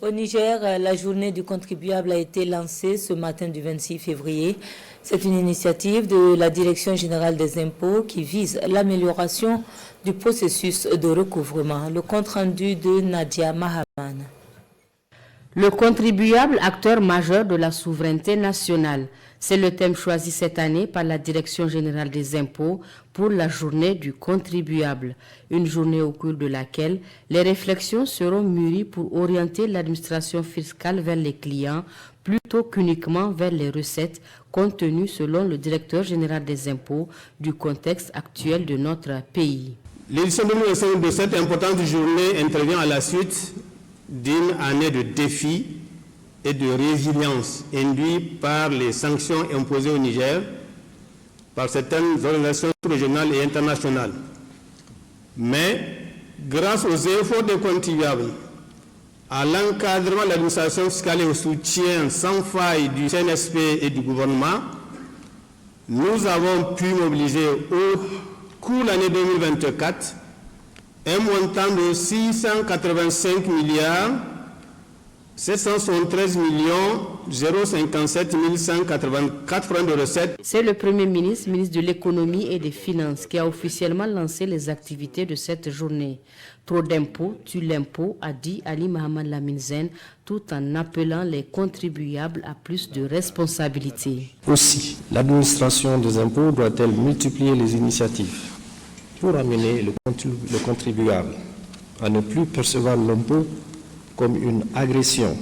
Au Niger, la journée du contribuable a été lancée ce matin du 26 février. C'est une initiative de la Direction générale des impôts qui vise l'amélioration du processus de recouvrement. Le compte-rendu de Nadia Mahaman. Le contribuable, acteur majeur de la souveraineté nationale. C'est le thème choisi cette année par la Direction générale des impôts pour la journée du contribuable. Une journée au cours de laquelle les réflexions seront mûries pour orienter l'administration fiscale vers les clients plutôt qu'uniquement vers les recettes, compte tenu, selon le directeur général des impôts, du contexte actuel de notre pays. L'édition 2025 de cette importante journée intervient à la suite d'une année de défis et de résilience induits par les sanctions imposées au Niger par certaines organisations régionales et internationales. Mais, grâce aux efforts des contribuables, à l'encadrement de l'administration fiscale et au soutien sans faille du CNSP et du gouvernement, nous avons pu mobiliser au cours de l'année 2024 un montant de 685 milliards 773 057 184 francs de recettes. C'est le Premier ministre, ministre de l'Économie et des Finances, qui a officiellement lancé les activités de cette journée. Trop d'impôts tue l'impôt, a dit Ali Mohamed Lamine Zen, tout en appelant les contribuables à plus de responsabilités. Aussi, l'administration des impôts doit-elle multiplier les initiatives pour amener le contribuable à ne plus percevoir l'impôt comme une agression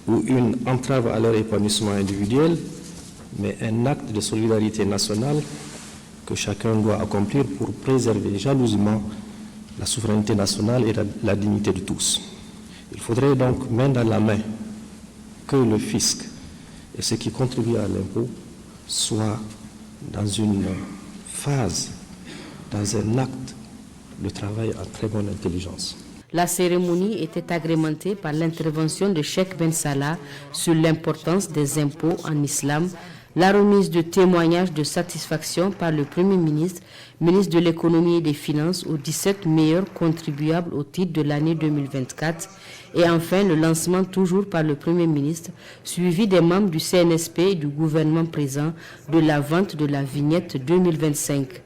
ou une entrave à leur épanouissement individuel, mais un acte de solidarité nationale que chacun doit accomplir pour préserver jalousement la souveraineté nationale et la dignité de tous. Il faudrait donc, main dans la main, que le fisc et ceux qui contribuent à l'impôt soient dans une phase, dans un acte de travail en très bonne intelligence. La cérémonie était agrémentée par l'intervention de Cheikh Ben Salah sur l'importance des impôts en islam, la remise de témoignages de satisfaction par le Premier ministre, ministre de l'Économie et des Finances aux 17 meilleurs contribuables au titre de l'année 2024 et enfin le lancement toujours par le Premier ministre, suivi des membres du CNSP et du gouvernement présent, de la vente de la vignette 2025.